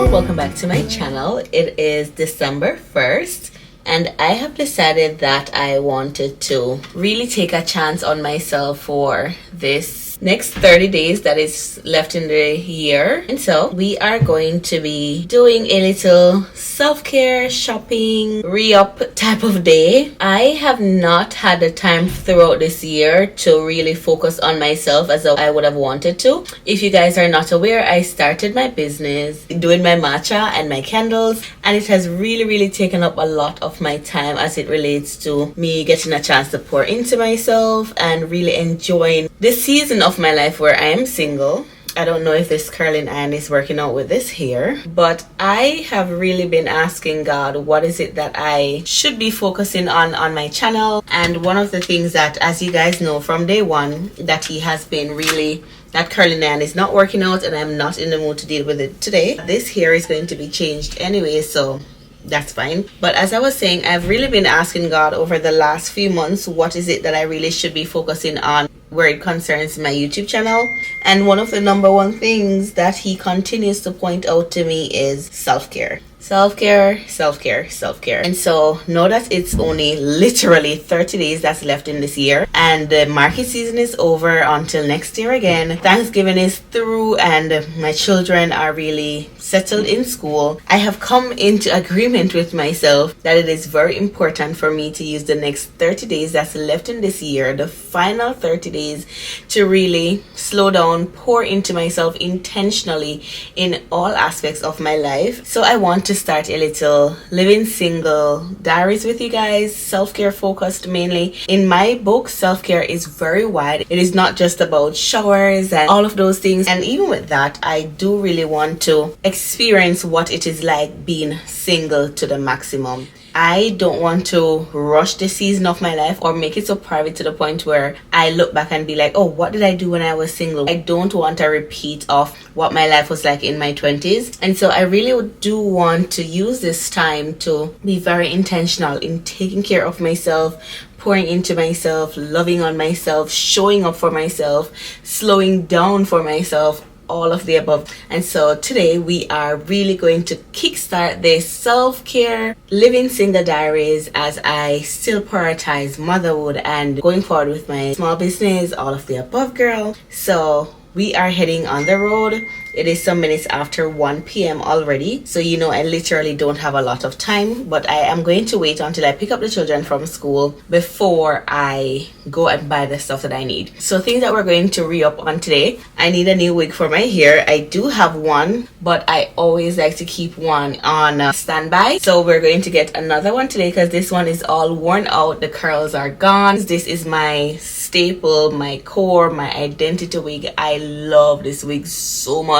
welcome back to my channel. It is December 1st and I have decided that I wanted to really take a chance on myself for this next 30 days that is left in the year. And so we are going to be doing a little self-care, shopping, re-up type of day. I have not had the time throughout this year to really focus on myself as I would have wanted to. If you guys are not aware, I started my business doing my matcha and my candles, and it has really taken up a lot of my time as it relates to me getting a chance to pour into myself and really enjoying this season of my life where I am single. I don't know if this curling iron is working out with this hair, but I have really been asking God, what is it that I should be focusing on my channel? And one of the things that, as you guys know from day one, that he has been really, that curling iron is not working out and I'm not in the mood to deal with it today. This hair is going to be changed anyway, so that's fine. But as I was saying, I've really been asking God over the last few months, what is it that I really should be focusing on where it concerns my YouTube channel. And one of the number one things that he continues to point out to me is self-care. Self-care. And so know that it's only literally 30 days that's left in this year, and the market season is over until next year again. Thanksgiving is through and my children are really settled in school. I have come into agreement with myself that it is very important for me to use the next 30 days that's left in this year, the final 30 days, to really slow down, pour into myself intentionally in all aspects of my life. So I want to start a little living single diaries with you guys, self-care focused mainly. In my book, self-care is very wide. It is not just about showers and all of those things, and even with that, I do really want to experience what it is like being single to the maximum. I don't want to rush the season of my life or make it so private to the point where I look back and be like, oh, what did I do when I was single? I don't want a repeat of what my life was like in my 20s. And so I really do want to use this time to be very intentional in taking care of myself, pouring into myself, loving on myself, showing up for myself, slowing down for myself, all of the above. And so today we are really going to kickstart this self-care living single diaries as I still prioritize motherhood and going forward with my small business, all of the above, girl. So we are heading on the road. It is some minutes after 1 p.m. already, so you know I literally don't have a lot of time, but I am going to wait until I pick up the children from school before I go and buy the stuff that I need. So things that we're going to re-up on today: I need a new wig for my hair. I do have one, but I always like to keep one on standby, so we're going to get another one today because this one is all worn out. The curls are gone. This is my staple, my core, my identity wig. I love this wig so much.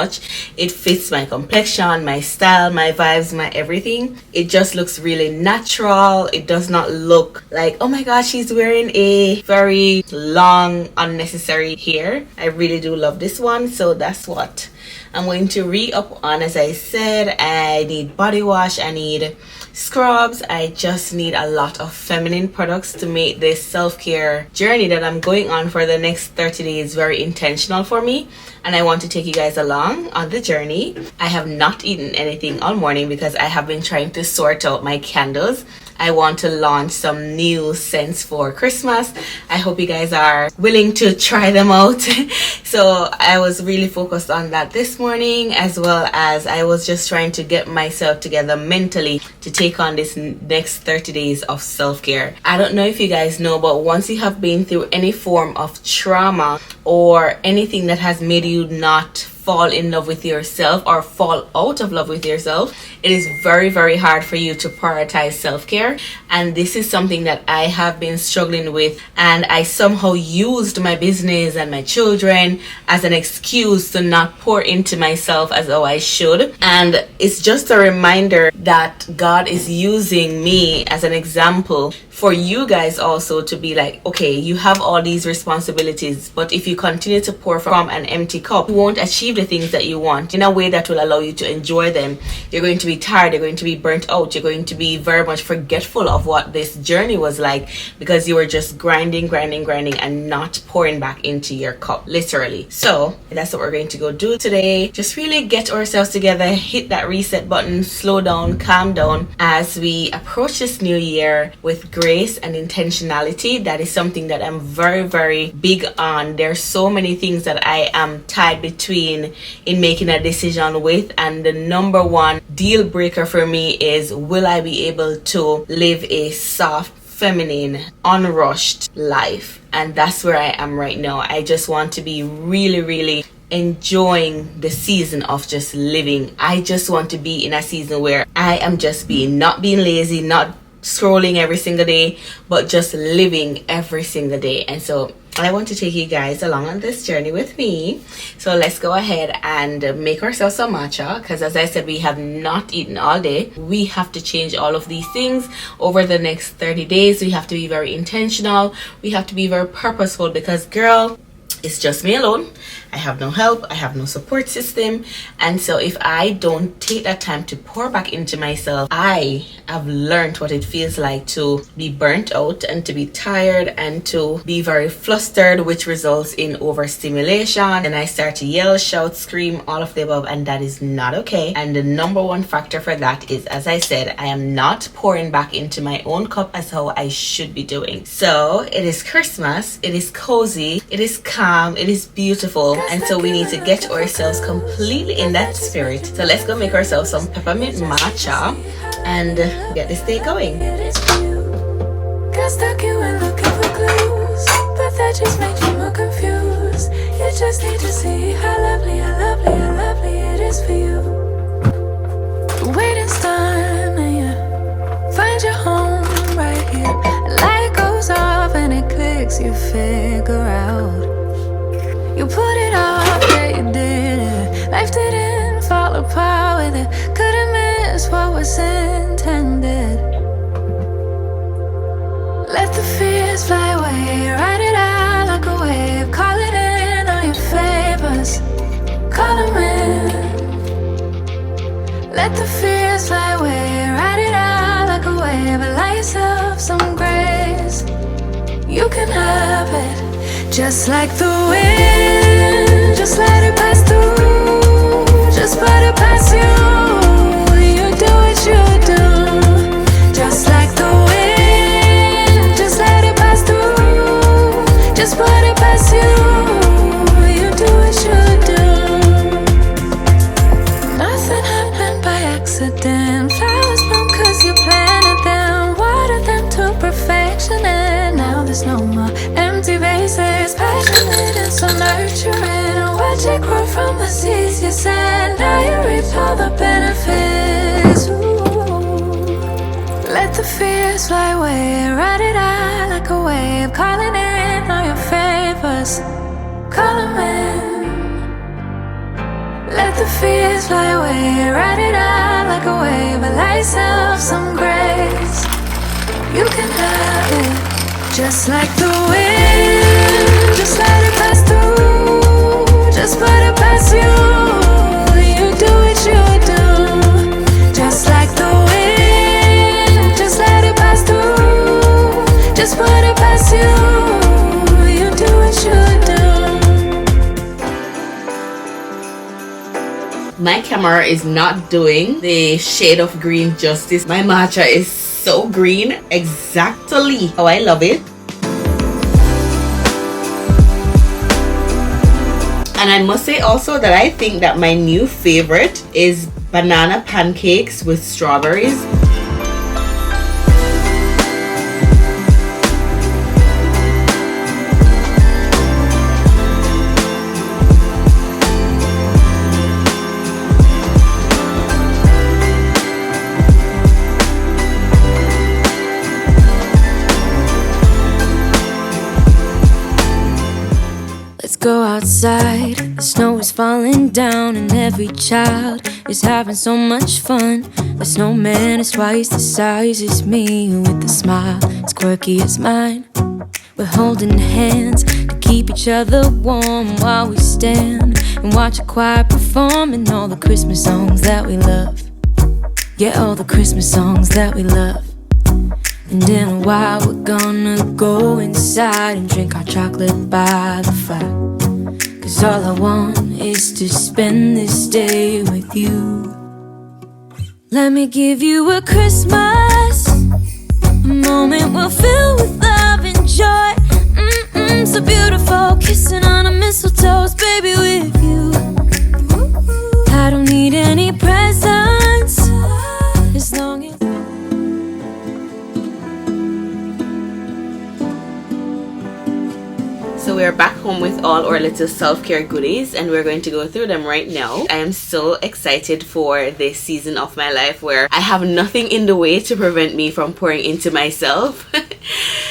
It fits my complexion, my style, my vibes, my everything. It just looks really natural. It does not look like, oh my gosh, she's wearing a very long unnecessary hair. I really do love this one, so that's what I'm going to re-up on. As I said, I need body wash, I need scrubs, I just need a lot of feminine products to make this self-care journey that I'm going on for the next 30 days very intentional for me, and I want to take you guys along on the journey. I have not eaten anything all morning because I have been trying to sort out my candles. I want to launch some new scents for Christmas. I hope you guys are willing to try them out. So I was really focused on that this morning, as well as I was just trying to get myself together mentally to take on this next 30 days of self-care. I don't know if you guys know, but once you have been through any form of trauma or anything that has made you not fall in love with yourself or fall out of love with yourself, it is very hard for you to prioritize self-care. And this is something that I have been struggling with, and I somehow used my business and my children as an excuse to not pour into myself as though I should. And it's just a reminder that God is using me as an example for you guys also to be like, okay, you have all these responsibilities, but if you continue to pour from an empty cup, you won't achieve the things that you want in a way that will allow you to enjoy them. You're going to be tired, you're going to be burnt out, you're going to be very much forgetful of what this journey was like, because you were just grinding and not pouring back into your cup, literally. So that's what we're going to go do today. Just really get ourselves together, hit that reset button, slow down, calm down as we approach this new year with grace and intentionality. That is something that I'm very big on. There's so many things that I am tied between in making a decision with, and the number one deal breaker for me is, will I be able to live a soft, feminine, unrushed life? And that's where I am right now. I just want to be really enjoying the season of just living. I just want to be in a season where I am just not being lazy, not scrolling every single day, but just living every single day. And so I want to take you guys along on this journey with me. So let's go ahead and make ourselves some matcha, because as I said, we have not eaten all day. We have to change all of these things over the next 30 days. We have to be very intentional. We have to be very purposeful, because girl, it's just me alone. I have no help, I have no support system. And so if I don't take that time to pour back into myself, I have learned what it feels like to be burnt out and to be tired and to be very flustered, which results in overstimulation. And I start to yell, shout, scream, all of the above, and that is not okay. And the number one factor for that is, as I said, I am not pouring back into my own cup as how I should be doing. So it is Christmas, it is cozy, it is calm, it is beautiful. And so we need to get ourselves completely in that spirit. So let's go make ourselves some peppermint matcha and get this day going. Got stuck in when looking for clues, but that just made you more confused. You just need to see how lovely it is for you. The waiting's done and you find your home right here. Light goes off and it clicks, you figure out. You put it off, yeah you did it. Life didn't fall apart with it. Couldn't miss what was intended. Let the fears fly away, ride it out like a wave. Call it in on your favors, call them in. Let the fears fly away, ride it out like a wave. Allow yourself some grace, you can have it. Just like the wind, just let it pass through. Just let it pass you. You do what you do. Just like the wind, just let it pass through. Just let it pass you. You do what you do. Nothing happened by accident. Flowers bloom 'cause you planted them. Watered them to perfection, and now there's no more empty vases. Passionate and so nurturing. Watch it grow from the seeds you sent. Now you reap all the benefits. Ooh. Let the fears fly away, ride it out like a wave. Calling in all your favors, call them in. Let the fears fly away, ride it out like a wave. Allow yourself some grace, you can have it. Just like the wind, just let it pass through. Just let it pass you. You do what you do. Just like the wind, just let it pass through. Just let it pass you. You do what you do. My camera is not doing the shade of green justice. My matcha is so green, exactly how I love it. And I must say also that I think that my new favorite is banana pancakes with strawberries. Go outside, the snow is falling down, and every child is having so much fun. The snowman is twice the size as me, with a smile as quirky as mine. We're holding hands to keep each other warm while we stand and watch a choir performing all the Christmas songs that we love. Yeah, all the Christmas songs that we love. And in a while we're gonna go inside and drink our chocolate by the fire. 'Cause all I want is to spend this day with you. Let me give you a Christmas, a moment we'll fill with love and joy. So beautiful, kissing on a mistletoe, baby, with you. I don't need any presents, as long as So we're back home with all our little self-care goodies, and we're going to go through them right now. I am so excited for this season of my life where I have nothing in the way to prevent me from pouring into myself.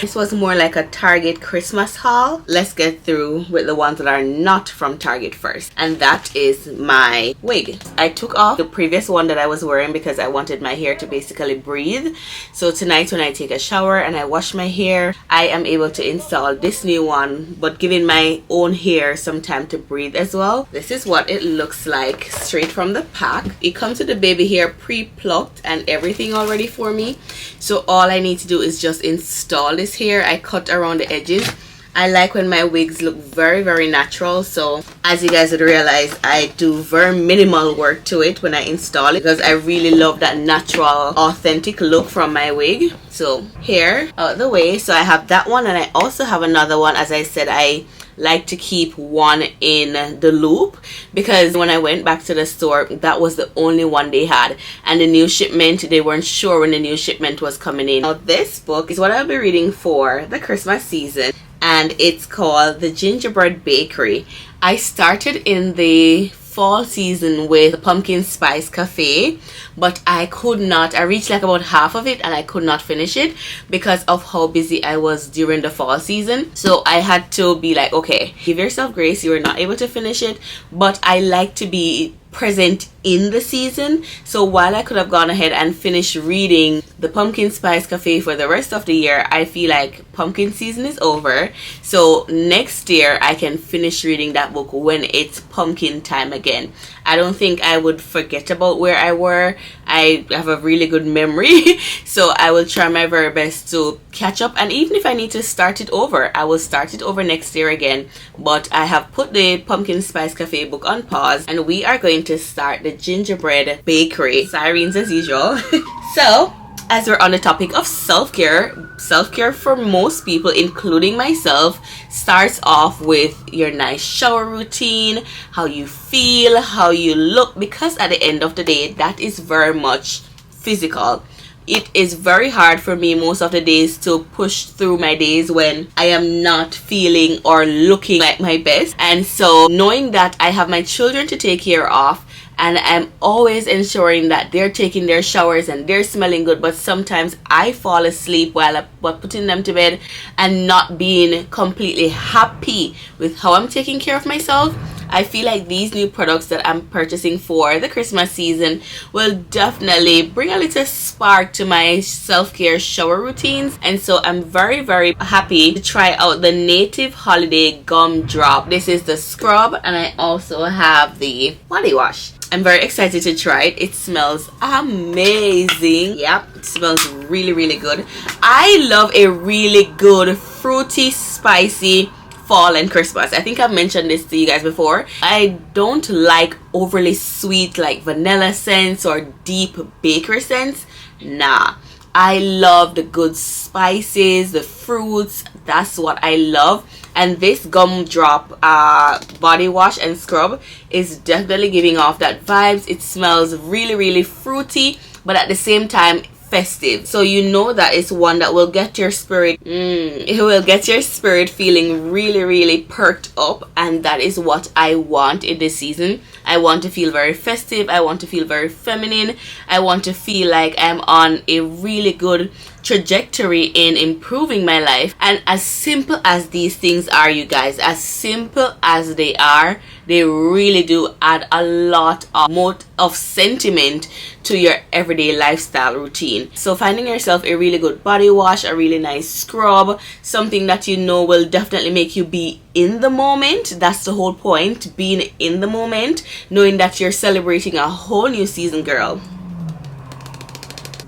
This was more like a Target Christmas haul. Let's get through with the ones that are not from Target first, and that is my wig. I took off the previous one that I was wearing because I wanted my hair to basically breathe. So tonight when I take a shower and I wash my hair, I am able to install this new one, but giving my own hair some time to breathe as well. This is what it looks like straight from the pack. It comes with the baby hair pre-plucked and everything already for me. So all I need to do is just install this hair. I cut around the edges. I like when my wigs look very, very natural. So as you guys would realize, I do very minimal work to it when I install it because I really love that natural, authentic look from my wig. So hair out the way. So I have that one, and I also have another one. As I said, I like to keep one in the loop because when I went back to the store, that was the only one they had, and the new shipment, they weren't sure when the new shipment was coming in. Now this book is what I'll be reading for the Christmas season, and it's called The Gingerbread Bakery. I started in the fall season with the Pumpkin Spice Cafe, but I reached like about half of it and I could not finish it because of how busy I was during the fall season. So I had to be like, okay, give yourself grace, you were not able to finish it, but I like to be present in the season. So while I could have gone ahead and finished reading the Pumpkin Spice Cafe for the rest of the year, I feel like pumpkin season is over. So next year I can finish reading that book when it's pumpkin time again. I don't think I would forget about where I were. I have a really good memory. So I will try my very best to catch up, and even if I need to start it over, I will start it over next year again. But I have put the Pumpkin Spice Cafe book on pause, and we are going to start the Gingerbread Bakery. Sirens as usual. So as we're on the topic of self-care for most people, including myself, starts off with your nice shower routine, how you feel, how you look, because at the end of the day, that is very much physical. It is very hard for me most of the days to push through my days when I am not feeling or looking like my best. And so knowing that I have my children to take care of, and I'm always ensuring that they're taking their showers and they're smelling good, but sometimes I fall asleep while putting them to bed and not being completely happy with how I'm taking care of myself. I feel like these new products that I'm purchasing for the Christmas season will definitely bring a little spark to my self-care shower routines. And so I'm very, very happy to try out the Native Holiday Gum Drop. This is the scrub, and I also have the body wash. I'm very excited to try it. It smells amazing. Yep, it smells really, really good. I love a really good fruity, spicy fall and Christmas. I think I've mentioned this to you guys before. I don't like overly sweet like vanilla scents or deep bakery scents. Nah, I love the good spices, the fruits. That's what I love. And this gumdrop body wash and scrub is definitely giving off that vibes. It smells really, really fruity, but at the same time festive. So you know that it's one that will get your spirit, it will get your spirit feeling really, really perked up. And that is what I want in this season. I want to feel very festive. I want to feel very feminine. I want to feel like I'm on a really good trajectory in improving my life. And as simple as these things are, you guys, as simple as they are, they really do add a lot of sentiment to your everyday lifestyle routine. So finding yourself a really good body wash, a really nice scrub, something that you know will definitely make you be in the moment. That's the whole point, being in the moment, knowing that you're celebrating a whole new season, girl.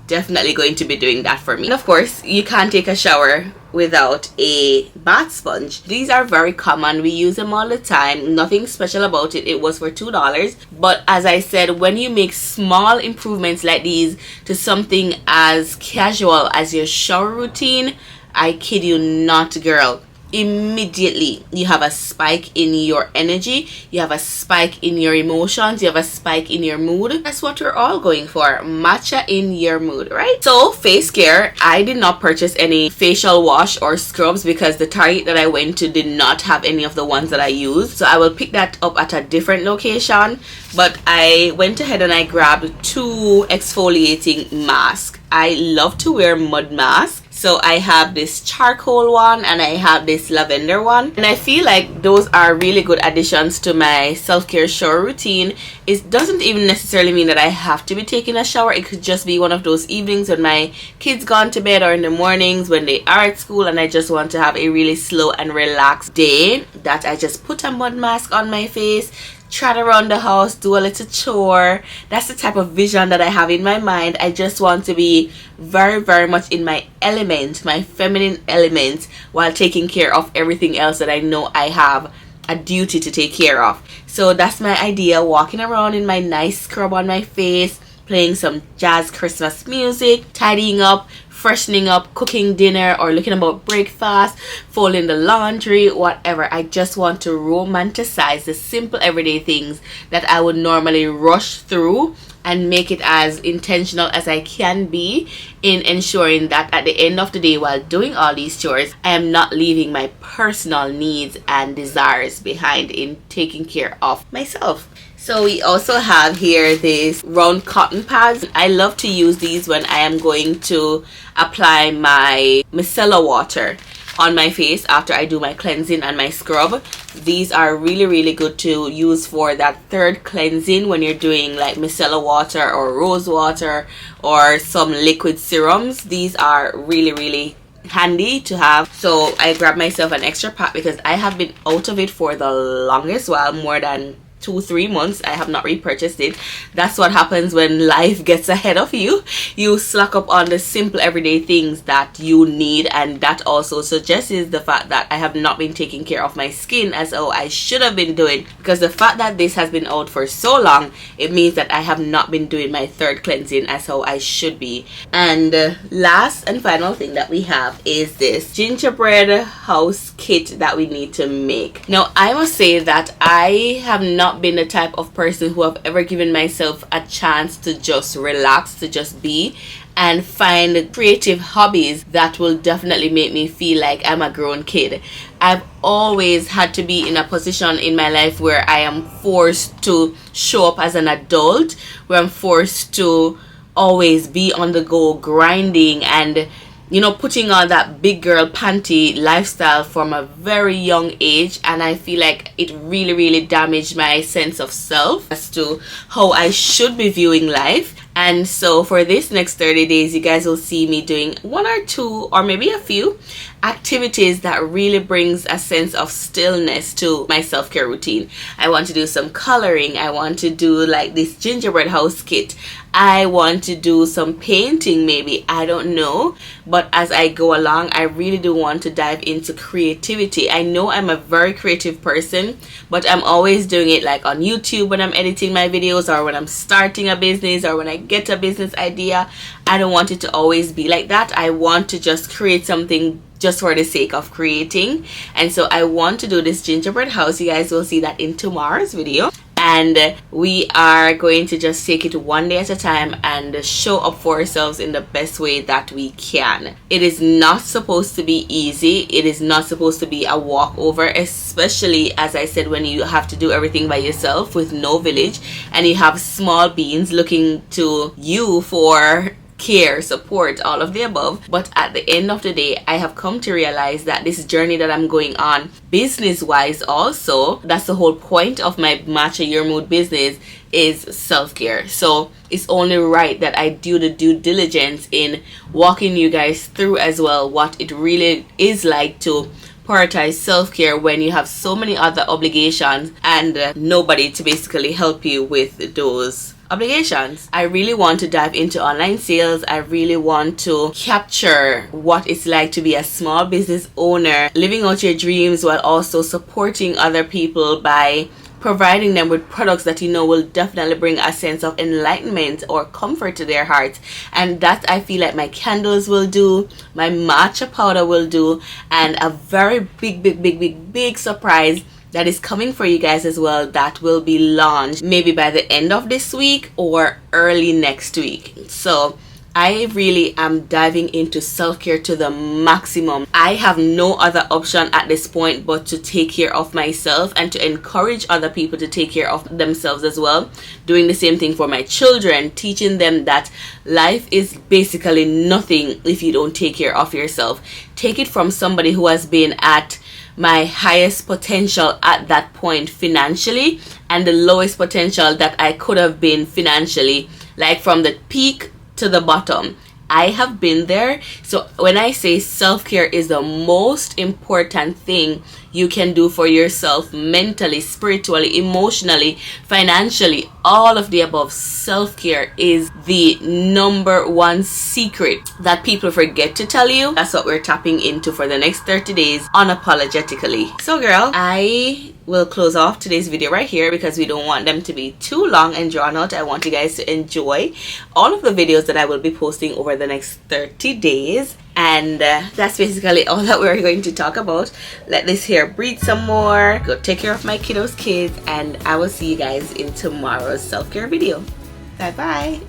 Definitely going to be doing that for me. And of course, you can't take a shower without a bath sponge. These are very common. We use them all the time. Nothing special about it. It was for $2. But as I said, when you make small improvements like these to something as casual as your shower routine, I kid you not, girl, immediately you have a spike in your energy, you have a spike in your emotions, you have a spike in your mood. That's what we're all going for, matcha in your mood, right? So face care, I did not purchase any facial wash or scrubs because the Target that I went to did not have any of the ones that I used, so I will pick that up at a different location. But I went ahead and I grabbed 2 exfoliating masks. I love to wear mud masks. So I have this charcoal one and I have this lavender one, and I feel like those are really good additions to my self-care shower routine. It doesn't even necessarily mean that I have to be taking a shower. It could just be one of those evenings when my kids gone to bed, or in the mornings when they are at school and I just want to have a really slow and relaxed day, that I just put a mud mask on my face, trot around the house, do a little chore. That's the type of vision that I have in my mind. I just want to be very, very much in my element, my feminine element, while taking care of everything else that I know I have a duty to take care of. So that's my idea, walking around in my nice scrub on my face, playing some jazz Christmas music, tidying up, freshening up, cooking dinner, or looking about breakfast, folding the laundry, whatever. I just want to romanticize the simple everyday things that I would normally rush through and make it as intentional as I can be in ensuring that at the end of the day, while doing all these chores, I am not leaving my personal needs and desires behind in taking care of myself. So we also have here this round cotton pads. I love to use these when I am going to apply my micellar water on my face after I do my cleansing and my scrub. These are really, really good to use for that third cleansing when you're doing like micellar water or rose water or some liquid serums. These are really, really handy to have. So I grabbed myself an extra pack because I have been out of it for the longest while, more than 2-3 months. I have not repurchased it. That's what happens when life gets ahead of you. You slack up on the simple everyday things that you need, and that also suggests the fact that I have not been taking care of my skin as how I should have been doing, because the fact that this has been out for so long, it means that I have not been doing my third cleansing as how I should be. And last and final thing that we have is this gingerbread house kit that we need to make. Now I must say that I have not been the type of person who have ever given myself a chance to just relax, to just be and find creative hobbies that will definitely make me feel like I'm a grown kid. I've always had to be in a position in my life where I am forced to show up as an adult, where I'm forced to always be on the go, grinding and, you know, putting on that big girl panty lifestyle from a very young age. And I feel like it really, really damaged my sense of self as to how I should be viewing life. And so for this next 30 days, you guys will see me doing 1 or 2 or maybe a few activities that really brings a sense of stillness to my self-care routine. I want to do some coloring. I want to do like this gingerbread house kit. I want to do some painting, maybe, I don't know. But as I go along, I really do want to dive into creativity. I know I'm a very creative person, but I'm always doing it like on YouTube when I'm editing my videos, or when I'm starting a business, or when I get a business idea. I don't want it to always be like that. I want to just create something just for the sake of creating. And so I want to do this gingerbread house. You guys will see that in tomorrow's video. and we are going to just take it one day at a time and show up for ourselves in the best way that we can. It is not supposed to be easy. It is not supposed to be a walkover, especially, as I said, when you have to do everything by yourself with no village and you have small beings looking to you for care, support, all of the above. But at the end of the day, I have come to realize that this journey that I'm going on, business wise also, that's the whole point of my Matcha Your Mood business, is self-care. So it's only right that I do the due diligence in walking you guys through as well what it really is like to prioritize self-care when you have so many other obligations and nobody to basically help you with those obligations. I really want to dive into online sales. I really want to capture what it's like to be a small business owner, living out your dreams while also supporting other people by providing them with products that you know will definitely bring a sense of enlightenment or comfort to their hearts. And that I feel like my candles will do, my matcha powder will do, and a very big surprise that is coming for you guys as well, that will be launched maybe by the end of this week or early next week. So I really am diving into self-care to the maximum. I have no other option at this point but to take care of myself and to encourage other people to take care of themselves as well. Doing the same thing for my children, teaching them that life is basically nothing if you don't take care of yourself. Take it from somebody who has been at my highest potential at that point financially and the lowest potential that I could have been financially, like from the peak to the bottom. I have been there. So when I say self-care is the most important thing you can do for yourself, mentally, spiritually, emotionally, financially, all of the above, self-care is the number one secret that people forget to tell you. That's what we're tapping into for the next 30 days unapologetically. So girl, I will close off today's video right here because we don't want them to be too long and drawn out. I want you guys to enjoy all of the videos that I will be posting over the next 30 days. And that's basically all that we're going to talk about. Let this hair breathe some more, go take care of my kiddos' kids, and I will see you guys in tomorrow's self-care video. Bye bye.